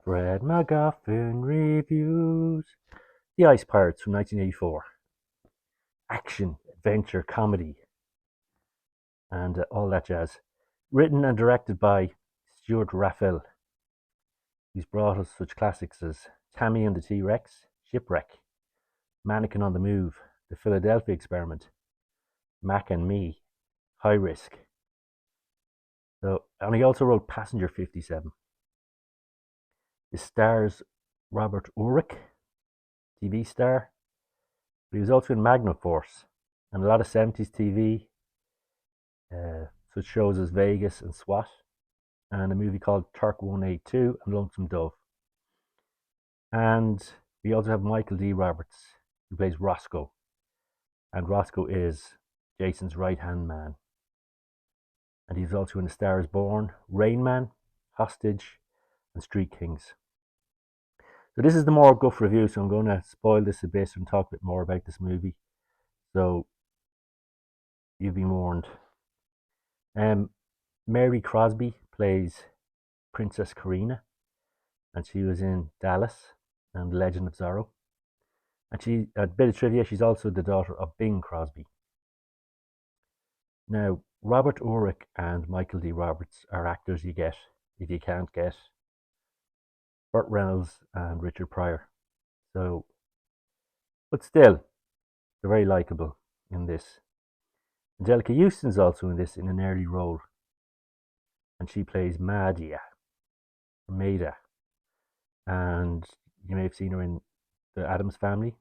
Fred MacGuffin reviews The Ice Pirates from 1984. Action, adventure, comedy, and all that jazz. Written and directed by Stuart Raphael. He's brought us such classics as Tammy and the T-Rex, Shipwreck, Mannequin on the Move, The Philadelphia Experiment, Mac and Me, High Risk. And he also wrote Passenger 57. It stars Robert Urich, TV star, but he was also in Magnum Force and a lot of 70s TV, such shows as Vegas and SWAT, and a movie called Turk 182 and Lonesome Dove. And we also have Michael D. Roberts, who plays Roscoe. And Roscoe is Jason's right-hand man. And he's also in A Star is Born, Rain Man, Hostage, and Street Kings. So this is the more guff review, so I'm going to spoil this a bit and talk a bit more about this movie. So you've been warned. Mary Crosby plays Princess Karina, and she was in Dallas and The Legend of Zorro. And a bit of trivia, she's also the daughter of Bing Crosby. Now, Robert Urich and Michael D. Roberts are actors you get if you can't get Burt Reynolds and Richard Pryor. But still, they're very likable in this. Angelica Houston's also in this in an early role, and she plays Maida, and you may have seen her in The Addams Family,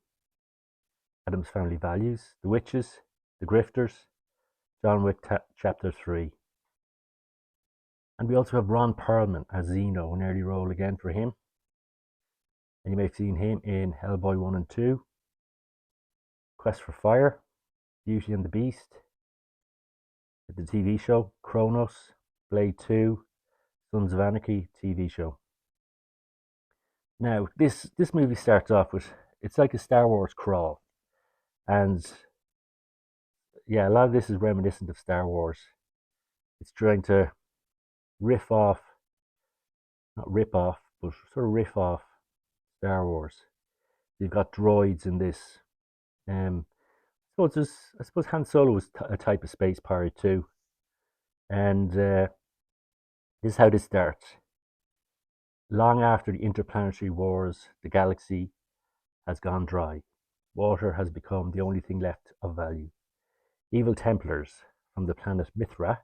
Addams Family Values, The Witches, The Grifters, John Wick Chapter 3. And we also have Ron Perlman as Zeno, an early role again for him. And you may have seen him in Hellboy 1 and 2, Quest for Fire, Beauty and the Beast, the TV show, Kronos, Blade 2, Sons of Anarchy TV show. Now, this movie starts off with, it's like a Star Wars crawl. And yeah, a lot of this is reminiscent of Star Wars. It's trying to riff off, not rip off, but sort of riff off Star Wars. You've got droids in this. I suppose Han Solo was a type of space pirate too. And this is how this starts. Long after the interplanetary wars, the galaxy has gone dry. Water has become the only thing left of value. Evil Templars from the planet Mithra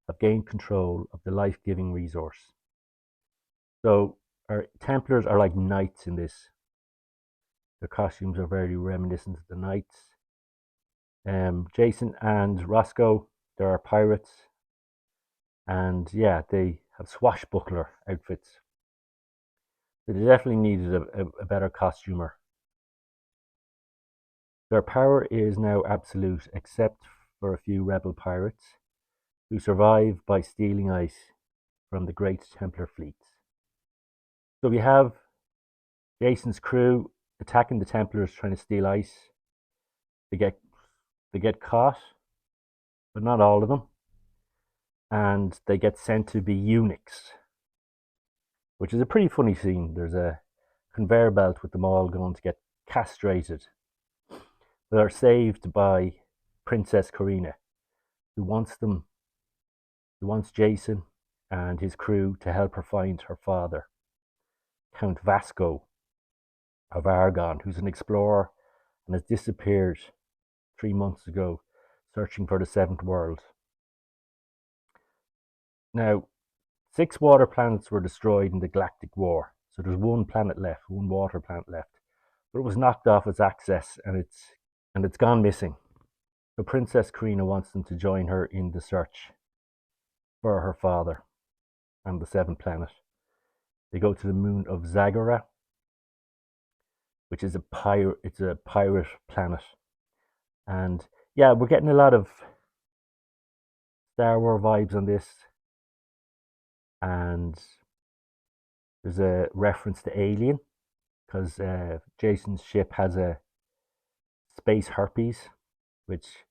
have gained control of the life-giving resource. So our Templars are like knights in this. Their costumes are very reminiscent of the knights. Jason and Roscoe, they are pirates. And yeah, they have swashbuckler outfits. So they definitely needed a better costumer. Their power is now absolute, except for a few rebel pirates who survive by stealing ice from the great Templar fleets. So we have Jason's crew attacking the Templars, trying to steal ice. They get caught, but not all of them, and they get sent to be eunuchs, which is a pretty funny scene. There's a conveyor belt with them all going to get castrated. They are saved by Princess Karina, who wants Jason and his crew to help her find her father, Count Vasco of Aragon, who's an explorer and has disappeared 3 months ago, searching for the seventh world. Now, 6 water planets were destroyed in the Galactic War, so there's one planet left, one water planet left, but it was knocked off its axis and it's gone missing. So Princess Karina wants them to join her in the search for her father and the seventh planet. They go to the moon of Zagora, which is a pirate planet. And yeah, we're getting a lot of Star Wars vibes on this. And there's a reference to Alien, because Jason's ship has a space herpes, which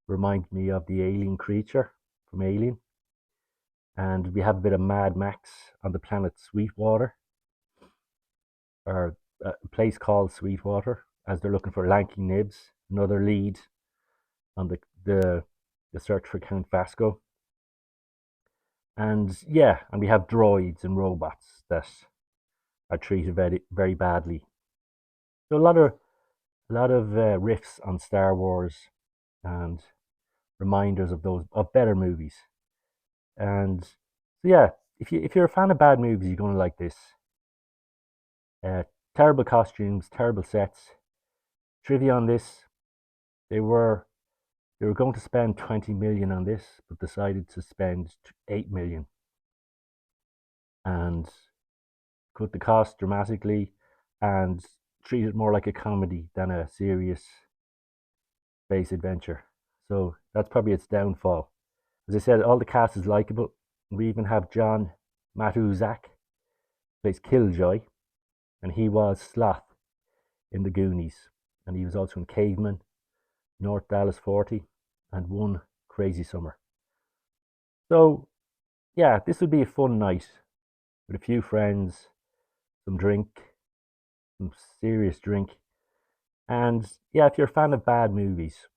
reminds me of the alien creature from Alien. And we have a bit of Mad Max on the planet Sweetwater. or a place called Sweetwater, as they're looking for Lanky Nibs, another lead on the search for Count Vasco. And yeah, and we have droids and robots that are treated very very badly. So a lot of riffs on Star Wars and reminders of those of better movies. And so yeah, if you're a fan of bad movies, you're gonna like this. Uh, Terrible costumes, terrible sets. Trivia on this: they were they were going to spend 20 million on this, but decided to spend 8 million and cut the cost dramatically and treat it more like a comedy than a serious space adventure. So that's probably its downfall. As I said, all the cast is likable. We even have John Matuzak, plays Killjoy, and he was Sloth in The Goonies. And he was also in Caveman, North Dallas 40, and One Crazy Summer. So, yeah, this would be a fun night with a few friends, some drink, some serious drink. And yeah, if you're a fan of bad movies,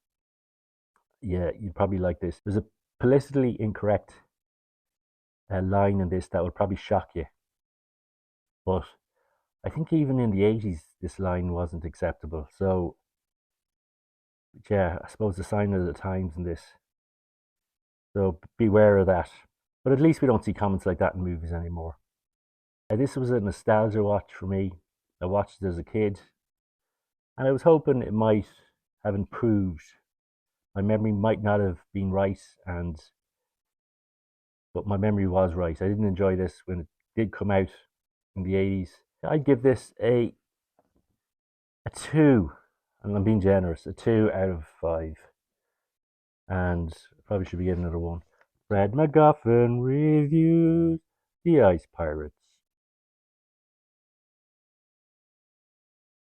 yeah, you'd probably like this. There's a politically incorrect line in this that will probably shock you. But I think even in the 80s, this line wasn't acceptable. So, yeah, I suppose the sign of the times in this. So beware of that. But at least we don't see comments like that in movies anymore. This was a nostalgia watch for me. I watched it as a kid, and I was hoping it might have improved. My memory might not have been right, but my memory was right. I didn't enjoy this when it did come out in the 80s. I'd give this a 2, and I'm being generous, a 2 out of 5. And probably should be getting another one. Red MacGuffin reviews The Ice Pirates.